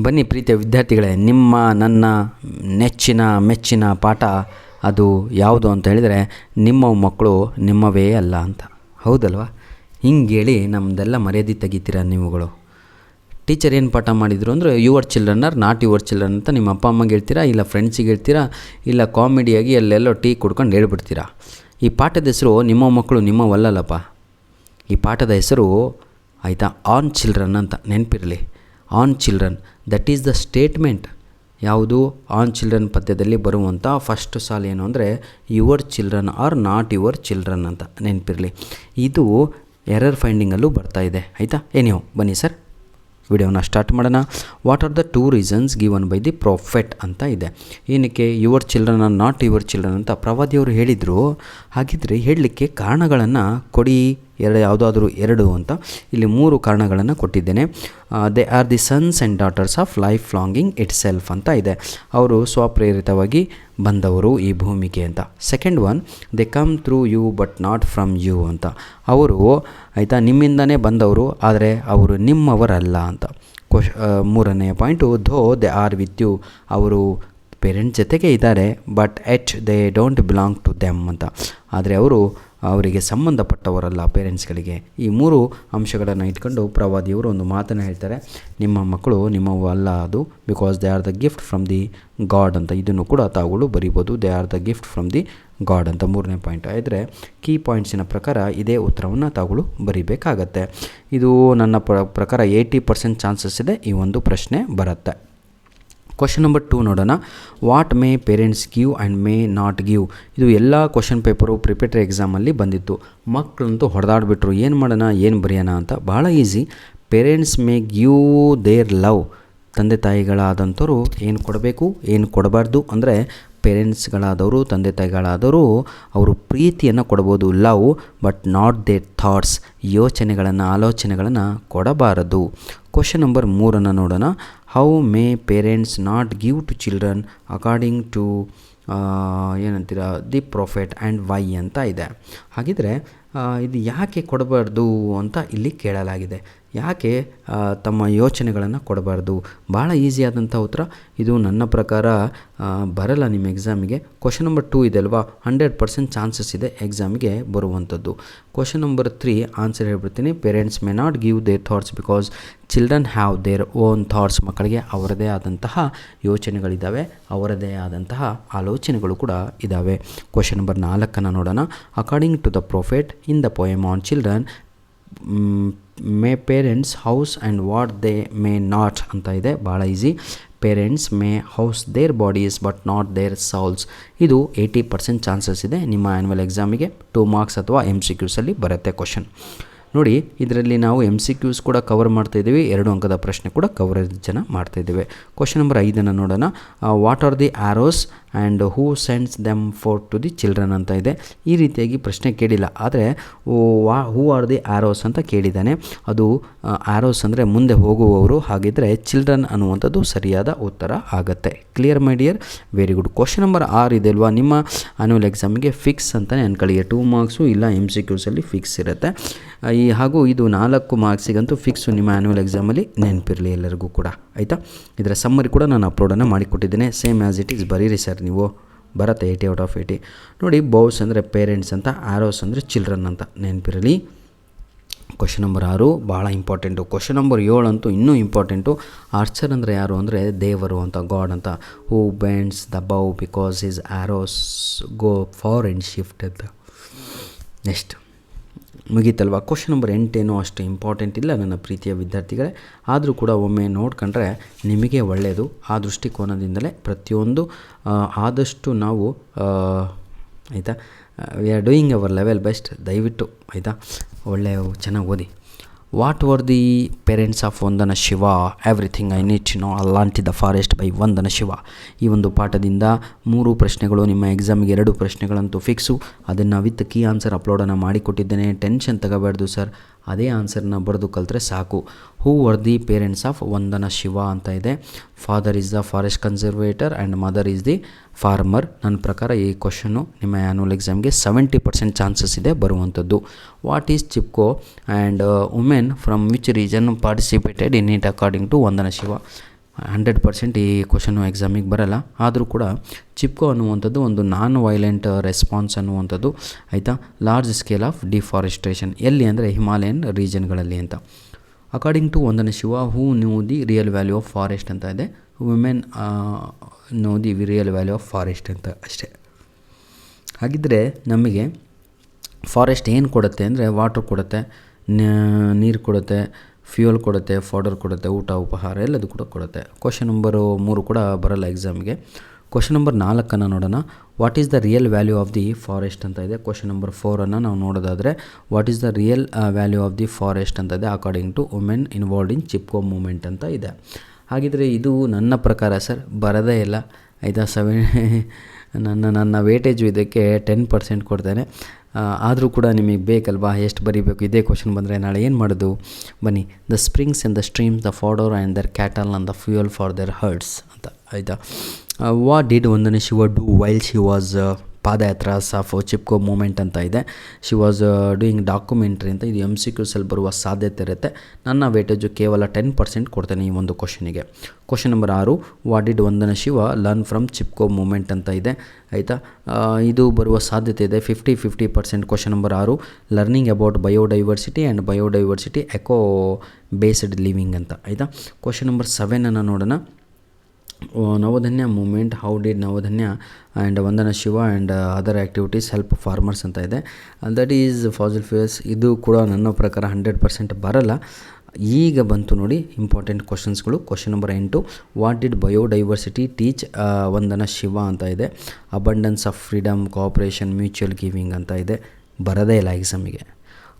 ಬನ್ನಿ ಪ್ರೀತಿಯ ವಿದ್ಯಾರ್ಥಿಗಳೇ, ನಿಮ್ಮ ನನ್ನ ನೆಚ್ಚಿನ ಮೆಚ್ಚಿನ ಪಾಠ ಅದು ಯಾವುದು ಅಂತ ಹೇಳಿದರೆ ನಿಮ್ಮ ಮಕ್ಕಳು ನಿಮ್ಮವೇ ಅಲ್ಲ ಅಂತ. ಹೌದಲ್ವಾ? ಹಿಂಗೇಳಿ ನಮ್ಮದೆಲ್ಲ ಮರ್ಯಾದೆ ತೆಗಿತೀರ ನೀವುಗಳು. ಟೀಚರ್ ಏನು ಪಾಠ ಮಾಡಿದರು ಅಂದರೆ your children are not your children ಅಂತ ನಿಮ್ಮ ಅಪ್ಪ ಅಮ್ಮಗೆ ಹೇಳ್ತೀರಾ, ಇಲ್ಲ ಫ್ರೆಂಡ್ಸಿಗೆ ಹೇಳ್ತೀರಾ, ಇಲ್ಲ ಕಾಮಿಡಿಯಾಗಿ ಎಲ್ಲೆಲ್ಲೋ ಟೀ ಕುಡ್ಕೊಂಡು ಹೇಳ್ಬಿಡ್ತೀರಾ. ಈ ಪಾಠದ ಹೆಸರು ನಿಮ್ಮ ಮಕ್ಕಳು ನಿಮ್ಮವಲ್ಲಲ್ಲಪ್ಪ. ಈ ಪಾಠದ ಹೆಸರು ಆಯಿತಾ ಆನ್ ಚಿಲ್ಡ್ರನ್ ಅಂತ ನೆನಪಿರಲಿ. On children, that is the statement. ಯಾವುದು? ಆನ್ ಚಿಲ್ಡ್ರನ್ ಪದ್ಯದಲ್ಲಿ ಬರುವಂಥ ಫಸ್ಟ್ ಸಾಲು ಏನು ಅಂದರೆ your children are not your children ಅಂತ ನೆನಪಿರಲಿ. ಇದು ಎರರ್ ಫೈಂಡಿಂಗಲ್ಲೂ ಬರ್ತಾ ಇದೆ. ಆಯಿತಾ? ಏನಿಯೋ ಬನ್ನಿ ಸರ್ ವಿಡಿಯೋನ ಸ್ಟಾರ್ಟ್ ಮಾಡೋಣ. What are the 2 reasons given by the prophet ಅಂತ ಇದೆ. ಏನಕ್ಕೆ your children are not your children ಅಂತ ಪ್ರವಾದಿಯವರು ಹೇಳಿದರು? ಹಾಗಿದ್ದರೆ ಹೇಳಲಿಕ್ಕೆ ಕಾರಣಗಳನ್ನು ಕೊಡಿ, ಯಾವುದಾದ್ರೂ 2 ಅಂತ. ಇಲ್ಲಿ 3 ಕಾರಣಗಳನ್ನು ಕೊಟ್ಟಿದ್ದೇನೆ. They are the sons and daughters of life longing itself ಅಂತ ಇದೆ. ಅವರು ಸ್ವಪ್ರೇರಿತವಾಗಿ ಬಂದವರು ಈ ಭೂಮಿಗೆ ಅಂತ. Second one, they come through you but not from you ಅಂತ. ಅವರು ಆಯಿತಾ ನಿಮ್ಮಿಂದನೇ ಬಂದವರು, ಆದರೆ ಅವರು ನಿಮ್ಮವರಲ್ಲ ಅಂತ. ಮೂರನೆಯ point, though they are with you, ಅವರು ಪೇರೆಂಟ್ಸ್ ಜೊತೆಗೆ ಇದ್ದಾರೆ, but yet they don't belong to them ಅಂತ. ಆದರೆ ಅವರಿಗೆ ಸಂಬಂಧಪಟ್ಟವರಲ್ಲ ಪೇರೆಂಟ್ಸ್ಗಳಿಗೆ. ಈ 3 ಅಂಶಗಳನ್ನು ಇಟ್ಕೊಂಡು ಪ್ರವಾದಿಯವರು ಒಂದು ಮಾತನ್ನು ಹೇಳ್ತಾರೆ, ನಿಮ್ಮ ಮಕ್ಕಳು ನಿಮ್ಮವು ಅಲ್ಲ ಅದು, because they are the gift from the god ಅಂತ. ಇದನ್ನು ಕೂಡ ತಾವುಗಳು ಬರಿಬೋದು, they are the gift from the god ಅಂತ. 3ನೇ ಪಾಯಿಂಟ್ ಆದರೆ ಕೀ ಪಾಯಿಂಟ್ಸಿನ ಪ್ರಕಾರ ಇದೇ ಉತ್ತರವನ್ನು ತಾವುಗಳು ಬರಿಬೇಕಾಗತ್ತೆ. ಇದು ನನ್ನ ಪ್ರಕಾರ 80% ಚಾನ್ಸಸ್ ಇದೆ ಈ ಒಂದು ಪ್ರಶ್ನೆ ಬರುತ್ತೆ. ಕ್ವಶನ್ ನಂಬರ್ 2 ನೋಡೋಣ. What May parents give and May not give. ಇದು ಎಲ್ಲ ಕ್ವಶನ್ ಪೇಪರು ಪ್ರಿಪೇಟರಿ ಎಕ್ಸಾಮಲ್ಲಿ ಬಂದಿತ್ತು. ಮಕ್ಕಳಂತೂ ಹೊಡೆದಾಡ್ಬಿಟ್ರು, ಏನು ಮಾಡೋಣ ಏನು ಬರೆಯೋಣ ಅಂತ. ಭಾಳ easy. Parents may give their love. ತಂದೆ ತಾಯಿಗಳಾದಂಥವ್ರು ಏನು ಕೊಡಬೇಕು ಏನು ಕೊಡಬಾರ್ದು ಅಂದರೆ ಪೇರೆಂಟ್ಸ್ಗಳಾದವರು ತಂದೆ ತಾಯಿಗಳಾದವರು ಅವರು ಪ್ರೀತಿಯನ್ನು ಕೊಡ್ಬೋದು, love, but not their thoughts, ಯೋಚನೆಗಳನ್ನು ಆಲೋಚನೆಗಳನ್ನು ಕೊಡಬಾರದು. ಕ್ವಶನ್ ನಂಬರ್ 3 ನೋಡೋಣ. How may parents not give to children according to ಏನಂತೀರ ದಿ ಪ್ರೊಫೆಟ್ ಆ್ಯಂಡ್ ವೈ ಅಂತ ಇದೆ. ಹಾಗಿದ್ರೆ ಇದು ಯಾಕೆ ಕೊಡಬಾರ್ದು ಅಂತ ಇಲ್ಲಿ ಕೇಳಲಾಗಿದೆ. ಯಾಕೆ ತಮ್ಮ ಯೋಚನೆಗಳನ್ನು ಕೊಡಬಾರ್ದು? ಭಾಳ ಈಸಿಯಾದಂಥ ಉತ್ತರ ಇದು. ನನ್ನ ಪ್ರಕಾರ ಬರಲ್ಲ ನಿಮ್ಮ ಎಕ್ಸಾಮಿಗೆ. ಕ್ವಶನ್ ನಂಬರ್ 2 ಇದೆ ಅಲ್ವಾ, 100% ಚಾನ್ಸಸ್ ಇದೆ ಎಕ್ಸಾಮಿಗೆ ಬರುವಂಥದ್ದು. ಕ್ವಶನ್ ನಂಬರ್ 3 ಆನ್ಸರ್ ಹೇಳ್ಬಿಡ್ತೀನಿ. Parents may not give their thoughts because children have their own thoughts. ಮಕ್ಕಳಿಗೆ ಅವರದೇ ಆದಂತಹ ಯೋಚನೆಗಳಿದ್ದಾವೆ, ಅವರದೇ ಆದಂತಹ ಆಲೋಚನೆಗಳು ಕೂಡ ಇದ್ದಾವೆ. ಕ್ವಶನ್ ನಂಬರ್ 4 ನೋಡೋಣ. According to the prophet in the poem on children may parents house and what they may not ಅಂತ ಇದೆ. ಭಾಳ easy. Parents may house their bodies but not their souls. ಇದು 80% ಚಾನ್ಸಸ್ ಇದೆ ನಿಮ್ಮ ಆ್ಯನ್ಯುವಲ್ ಎಕ್ಸಾಮಿಗೆ 2 ಮಾರ್ಕ್ಸ್ ಅಥವಾ MCQಸಲ್ಲಿ ಬರುತ್ತೆ question. ನೋಡಿ, ಇದರಲ್ಲಿ ನಾವು MCQs ಕೂಡ ಕವರ್ ಮಾಡ್ತಾಯಿದ್ದೀವಿ, 2 ಅಂಕದ ಪ್ರಶ್ನೆ ಕೂಡ ಕವರೇಜ್ ಮಾಡ್ತಾಯಿದ್ದೇವೆ. ಕ್ವಶನ್ ನಂಬರ್ 5 ನೋಡೋಣ. What are the arrows and who sends them for to the children ಅಂತ ಇದೆ. ಈ ರೀತಿಯಾಗಿ ಪ್ರಶ್ನೆ ಕೇಳಿಲ್ಲ, ಆದರೆ ಹೂ ಆರ್ ದಿ ಆರೋಸ್ ಅಂತ ಕೇಳಿದ್ದಾನೆ. ಅದು ಆರೋಸ್ ಅಂದರೆ ಮುಂದೆ ಹೋಗುವವರು, ಹಾಗಿದ್ದರೆ ಚಿಲ್ಡ್ರನ್ ಅನ್ನುವಂಥದ್ದು ಸರಿಯಾದ ಉತ್ತರ ಆಗುತ್ತೆ. Clear my dear? Very good. Question number 6 ಇದೆ ಅಲ್ವಾ, ನಿಮ್ಮ ಆ್ಯನ್ಯುವಲ್ ಎಕ್ಸಾಮಿಗೆ ಫಿಕ್ಸ್ ಅಂತಲೇ ಅನ್ಕೊಳ್ಳಿ. 2 ಮಾರ್ಕ್ಸು ಇಲ್ಲ MCQಸಲ್ಲಿ ಫಿಕ್ಸ್ ಇರುತ್ತೆ. ಹಾಗೂ ಇದು 4 ಮಾರ್ಕ್ಸಿಗಂತೂ ಫಿಕ್ಸು ನಿಮ್ಮ ಆ್ಯನ್ಯುವಲ್ ಎಕ್ಸಾಮಲ್ಲಿ, ನೆನಪಿರಲಿ ಎಲ್ಲರಿಗೂ ಕೂಡ. ಆಯಿತಾ? ಇದರ ಸಮ್ಮರಿ ಕೂಡ ನಾನು ಅಪ್ಲೋಡನ್ನು ಮಾಡಿಕೊಟ್ಟಿದ್ದೇನೆ. ಸೇಮ್ ಆ್ಯಸ್ ಇಟ್ ಈಸ್ ಬರೀರಿ ಸರ್ ನೀವು, ಬರುತ್ತೆ 80 ಔಟ್ ಆಫ್ 80. ನೋಡಿ, ಬೌಸ್ ಅಂದರೆ ಪೇರೆಂಟ್ಸ್ ಅಂತ, ಆರೋಸ್ ಅಂದರೆ ಚಿಲ್ಡ್ರನ್ ಅಂತ ನೆನಪಿರಲಿ. ಕ್ವಶನ್ ನಂಬರ್ 6 ಭಾಳ ಇಂಪಾರ್ಟೆಂಟು. ಕ್ವಶನ್ ನಂಬರ್ 7 ಅಂತೂ ಇನ್ನೂ ಇಂಪಾರ್ಟೆಂಟು. ಆರ್ಚರ್ ಅಂದರೆ ಯಾರು ಅಂದರೆ ದೇವರು ಅಂತ, ಗಾಡ್ ಅಂತ. Who bends the bow because his arrows go far and shift ಅಂತ. ನೆಕ್ಸ್ಟ್ ಮುಗೀತಲ್ವ. ಕ್ವಶನ್ ನಂಬರ್ 8 ಏನೋ ಅಷ್ಟು ಇಂಪಾರ್ಟೆಂಟ್ ಇಲ್ಲ ನನ್ನ ಪ್ರೀತಿಯ ವಿದ್ಯಾರ್ಥಿಗಳೇ, ಆದರೂ ಕೂಡ ಒಮ್ಮೆ ನೋಡ್ಕೊಂಡ್ರೆ ನಿಮಗೆ ಒಳ್ಳೆಯದು. ಆ ದೃಷ್ಟಿಕೋನದಿಂದಲೇ ಪ್ರತಿಯೊಂದು ಆದಷ್ಟು ನಾವು ಆಯಿತಾ we are doing our level best. ದಯವಿಟ್ಟು ಆಯಿತಾ ಚೆನ್ನಾಗಿ ಓದಿ. What were the parents of Vandana Shiva? Everything I need to know ಅಲಾಂಟ್ the forest by Vandana Shiva. ಈ ಒಂದು ಪಾಠದಿಂದ 3 ಪ್ರಶ್ನೆಗಳು ನಿಮ್ಮ ಎಕ್ಸಾಮಿಗೆ, 2 ಪ್ರಶ್ನೆಗಳಂತೂ ಫಿಕ್ಸು. ಅದನ್ನು ವಿತ್ ಕೀ ಆನ್ಸರ್ ಅಪ್ಲೋಡನ್ನು ಮಾಡಿಕೊಟ್ಟಿದ್ದೇನೆ. ಟೆನ್ಷನ್ ತಗೋಬಾರ್ದು ಸರ್, ಅದೇ ಆನ್ಸರ್ನ ಬರೆದು ಕಲಿತ್ರೆ ಸಾಕು. Who were the parents of Vandana Shiva ಅಂತ ಇದೆ. Father is the forest conservator and mother is the farmer. ನನ್ನ ಪ್ರಕಾರ ಈ ಕ್ವಶನ್ನು ನಿಮ್ಮ ಆ್ಯನ್ಯುವಲ್ ಎಕ್ಸಾಮ್ಗೆ 70% ಚಾನ್ಸಸ್ ಇದೆ ಬರುವಂಥದ್ದು. What is Chipko and women from which region participated in it according to Vandana Shiva? 100% ಈ ಕ್ವಶನು ಎಕ್ಸಾಮಿಗೆ ಬರಲ್ಲ. ಆದರೂ ಕೂಡ ಚಿಪ್ಕೋ ಅನ್ನುವಂಥದ್ದು ಒಂದು ನಾನ್ ವೈಲೆಂಟ್ ರೆಸ್ಪಾನ್ಸ್ ಅನ್ನುವಂಥದ್ದು, ಆಯಿತಾ, ಲಾರ್ಜ್ ಸ್ಕೇಲ್ ಆಫ್ ಡಿಫಾರೆಸ್ಟ್ರೇಷನ್ ಎಲ್ಲಿ ಅಂದರೆ ಹಿಮಾಲಯನ್ ರೀಜನ್ಗಳಲ್ಲಿ ಅಂತ. According to Vandana Shiva, who knew the real value of forest ಅಂತ ಇದೆ. Women know the real value of forest ಅಂತ ಅಷ್ಟೇ. ಹಾಗಿದ್ದರೆ ನಮಗೆ ಫಾರೆಸ್ಟ್ ಏನು ಕೊಡುತ್ತೆ ಅಂದರೆ ವಾಟ್ರ್ ಕೊಡುತ್ತೆ, ನೀರು ಕೊಡುತ್ತೆ, ಫ್ಯೂಯಲ್ ಕೊಡುತ್ತೆ, ಫಾಡರ್ ಕೊಡುತ್ತೆ, ಊಟ ಉಪಹಾರ ಎಲ್ಲದು ಕೂಡ ಕೊಡುತ್ತೆ. ಕ್ವಶನ್ ನಂಬರು 3 ಕೂಡ ಬರಲ್ಲ ಎಕ್ಸಾಮಿಗೆ. ಕ್ವಶನ್ ನಂಬರ್ 4 ನೋಡೋಣ. What is the real value of the forest ಅಂತ ಇದೆ. ಕ್ವಶನ್ ನಂಬರ್ 4 ನಾವು ನೋಡೋದಾದರೆ what is the real value of the forest ಅಂತ ಇದೆ according to women involved in Chipko movement ಅಂತ ಇದೆ. ಹಾಗಿದ್ರೆ ಇದು ನನ್ನ ಪ್ರಕಾರ ಸರ್ ಬರೋದೇ ಇಲ್ಲ, ಆಯಿತಾ. ನನ್ನ ವೇಟೇಜು ಇದಕ್ಕೆ 10% ಕೊಡ್ತೇನೆ. ಆದರೂ ಕೂಡ ನಿಮಗೆ ಬೇಕಲ್ವಾ, ಎಷ್ಟು ಬರೀಬೇಕು, ಇದೇ ಕ್ವಶನ್ ಬಂದರೆ ನಾಳೆ ಏನು ಮಾಡೋದು? ಬನ್ನಿ. The springs and the streams, the fodder and their cattle and the fuel for their herds ಅಂತ, ಆಯಿತಾ. What did Vandana Shiva do while she was padayatras of Chipko movement ಅಂತ ಇದೆ. ಶಿ ವಾಸ್ ಡೂಯಿಂಗ್ ಡಾಕ್ಯುಮೆಂಟ್ರಿ ಅಂತ. ಇದು MCQಸಲ್ಲಿ ಬರುವ ಸಾಧ್ಯತೆ ಇರುತ್ತೆ. ನನ್ನ ವೇಟೇಜು ಕೇವಲ 10% ಕೊಡ್ತೇನೆ ಈ ಒಂದು ಕ್ವಶನಿಗೆ. Question number 6, what did Vandana Shiva learn from Chipko movement ಅಂತ ಇದೆ, ಆಯಿತಾ. ಇದು ಬರುವ ಸಾಧ್ಯತೆ ಇದೆ 50% question number 6, learning about biodiversity and biodiversity eco based living ಅಂತ, ಆಯಿತಾ. ಕ್ವಶನ್ ನಂಬರ್ 7 ನೋಡೋಣ. Navdanya movement, how did Navdanya and Vandana Shiva and other activities help farmers ಅಂತ ಇದೆ. That is fossil fuels. ಇದು ಕೂಡ ನನ್ನ ಪ್ರಕಾರ 100% ಬರಲ್ಲ. ಈಗ ಬಂತು ನೋಡಿ important ಕ್ವಶನ್ಸ್ಗಳು. Question number 8, what did biodiversity teach Vandana Shiva ಅಂತ ಇದೆ. Abundance of freedom, cooperation, mutual giving ಅಂತ ಇದೆ. ಬರೋದೇ ಇಲ್ಲ ಎಕ್ಸಾಮಿಗೆ.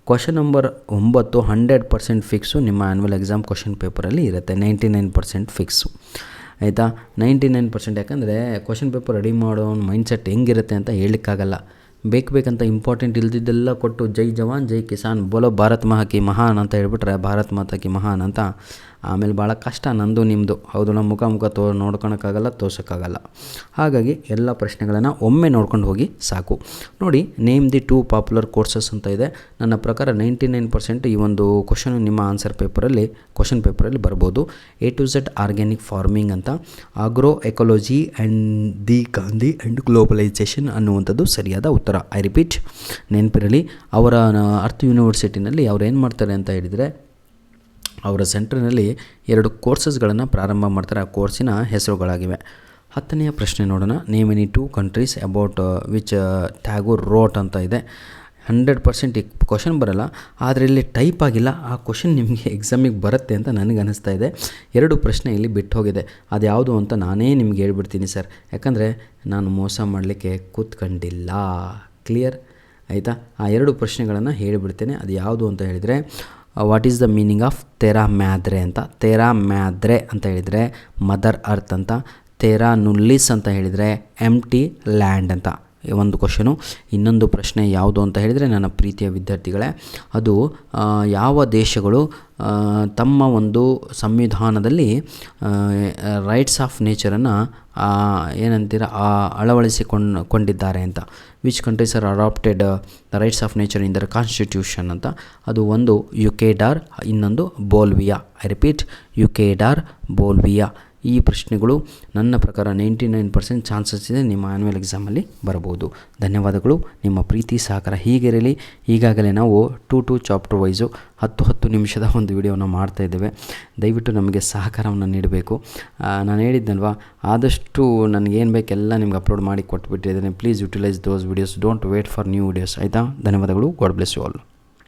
ಕ್ವಶನ್ ನಂಬರ್ 9, 100% ಫಿಕ್ಸು ನಿಮ್ಮ ಆ್ಯನ್ಯುವಲ್ ಎಕ್ಸಾಮ್ ಕ್ವಶನ್ ಪೇಪರಲ್ಲಿ ಇರುತ್ತೆ. 99% ಫಿಕ್ಸು, ಆಯಿತಾ. 99% ಯಾಕಂದರೆ ಕ್ವಶನ್ ಪೇಪರ್ ರೆಡಿ ಮಾಡೋ ಮೈಂಡ್ಸೆಟ್ ಹೆಂಗಿರುತ್ತೆ ಅಂತ ಹೇಳಲಿಕ್ಕಾಗಲ್ಲ. ಬೇಕಂತ ಇಂಪಾರ್ಟೆಂಟ್ ಇಲ್ದಿದ್ದೆಲ್ಲ ಕೊಟ್ಟು ಜೈ ಜವಾನ್ ಜೈ ಕಿಸಾನ್ ಬೋಲೋ ಭಾರತ್ ಮಾತಾ ಕಿ ಮಹಾನ್ ಅಂತ ಹೇಳ್ಬಿಟ್ರೆ ಭಾರತ್ ಮಾತಾ ಕಿ ಮಹಾನ್ ಅಂತ ಆಮೇಲೆ ಭಾಳ ಕಷ್ಟ ನಂದು ನಿಮ್ಮದು. ಹೌದು, ನಮ್ಮ ಮುಖ ನೋಡ್ಕೊಳಕ್ಕಾಗಲ್ಲ, ತೋರ್ಸೋಕ್ಕಾಗಲ್ಲ. ಹಾಗಾಗಿ ಎಲ್ಲ ಪ್ರಶ್ನೆಗಳನ್ನು ಒಮ್ಮೆ ನೋಡ್ಕೊಂಡು ಹೋಗಿ ಸಾಕು. ನೋಡಿ, ನೇಮ್ ದಿ 2 ಪಾಪ್ಯುಲರ್ ಕೋರ್ಸಸ್ ಅಂತ ಇದೆ. ನನ್ನ ಪ್ರಕಾರ 99% ಈ ಒಂದು ಕ್ವಶನ್ ನಿಮ್ಮ ಕ್ವಶನ್ ಪೇಪರಲ್ಲಿ ಬರ್ಬೋದು. A to Z organic farming ಅಂತ, agro ecology and the Gandhi and globalisation ಅನ್ನುವಂಥದ್ದು ಸರಿಯಾದ ಉತ್ತರ. ಐ ರಿಪೀಟ್, ನೆನಪಿರಲಿ. ಅವರ ಅರ್ತ್ ಯೂನಿವರ್ಸಿಟಿನಲ್ಲಿ ಅವ್ರು ಏನು ಮಾಡ್ತಾರೆ ಅಂತ ಹೇಳಿದರೆ, ಅವರ ಸೆಂಟ್ರ್ನಲ್ಲಿ 2 ಕೋರ್ಸಸ್ಗಳನ್ನು ಪ್ರಾರಂಭ ಮಾಡ್ತಾರೆ. ಆ ಕೋರ್ಸಿನ ಹೆಸರುಗಳಾಗಿವೆ. 10ನೇ ಪ್ರಶ್ನೆ ನೋಡೋಣ. Name any 2 countries about which Tagore wrote ಅಂತ ಇದೆ. 100% ಈ ಕ್ವಶನ್ ಬರಲ್ಲ, ಆದರೆ ಇಲ್ಲಿ ಟೈಪ್ ಆಗಿಲ್ಲ. ಆ ಕ್ವಶನ್ ನಿಮಗೆ ಎಕ್ಸಾಮಿಗೆ ಬರುತ್ತೆ ಅಂತ ನನಗೆ ಅನ್ನಿಸ್ತಾ ಇದೆ. 2 ಪ್ರಶ್ನೆ ಇಲ್ಲಿ ಬಿಟ್ಟು ಹೋಗಿದೆ. ಅದು ಯಾವುದು ಅಂತ ನಾನೇ ನಿಮ್ಗೆ ಹೇಳ್ಬಿಡ್ತೀನಿ ಸರ್, ಯಾಕಂದರೆ ನಾನು ಮೋಸ ಮಾಡಲಿಕ್ಕೆ ಕೂತ್ಕೊಂಡಿಲ್ಲ. ಕ್ಲಿಯರ್, ಆಯಿತಾ. ಆ 2 ಪ್ರಶ್ನೆಗಳನ್ನು ಹೇಳಿಬಿಡ್ತೇನೆ. ಅದು ಯಾವುದು ಅಂತ ಹೇಳಿದರೆ, what is the meaning of Terra Madre ಅಂತ. ತೆರಾ ಮ್ಯಾದ್ರೆ ಅಂತ ಹೇಳಿದರೆ ಮದರ್ ಅರ್ತ್ ಅಂತ. ತೆರಾ ನುಲ್ಲಿಸ್ ಅಂತ ಹೇಳಿದರೆ ಎಂಟಿ ಲ್ಯಾಂಡ್ ಅಂತ. ಒಂದು ಕ್ವಶನು. ಇನ್ನೊಂದು ಪ್ರಶ್ನೆ ಯಾವುದು ಅಂತ ಹೇಳಿದರೆ, ನನ್ನ ಪ್ರೀತಿಯ ವಿದ್ಯಾರ್ಥಿಗಳೇ, ಅದು ಯಾವ ದೇಶಗಳು ತಮ್ಮ ಒಂದು ಸಂವಿಧಾನದಲ್ಲಿ ರೈಟ್ಸ್ ಆಫ್ ನೇಚರನ್ನು ಏನಂತೀರ ಅಳವಡಿಸಿಕೊಂಡಿದ್ದಾರೆ ಅಂತ. Which countries are adopted the rights of nature in their constitution ಅಂತ. ಅದು ಒಂದು ಯುಕೆಡಾರ್, ಇನ್ನೊಂದು ಬೋಲ್ವಿಯಾ. I repeat, ಯುಕೆಡಾರ್, Bolivia. ಈ ಪ್ರಶ್ನೆಗಳು ನನ್ನ ಪ್ರಕಾರ 99% ಚಾನ್ಸಸ್ ಇದೆ ನಿಮ್ಮ ಆ್ಯನ್ಯುವಲ್ ಎಕ್ಸಾಮಲ್ಲಿ ಬರಬಹುದು. ಧನ್ಯವಾದಗಳು. ನಿಮ್ಮ ಪ್ರೀತಿ ಸಹಕಾರ ಹೀಗಿರಲಿ. ಈಗಾಗಲೇ ನಾವು 2 ಚಾಪ್ಟರ್ ವೈಸು 10 ನಿಮಿಷದ ಒಂದು ವಿಡಿಯೋನ ಮಾಡ್ತಾಯಿದ್ದೇವೆ. ದಯವಿಟ್ಟು ನಮಗೆ ಸಹಕಾರವನ್ನು ನೀಡಬೇಕು. ನಾನು ಹೇಳಿದ್ದಲ್ವಾ, ಆದಷ್ಟು ನನಗೇನು ಬೇಕೆಲ್ಲ ನಿಮ್ಗೆ ಅಪ್ಲೋಡ್ ಮಾಡಿ ಕೊಟ್ಬಿಟ್ಟಿದ್ದೇನೆ. Please utilise those videos. Don't wait for new videos, ಆಯಿತಾ. ಧನ್ಯವಾದಗಳು. God bless you all.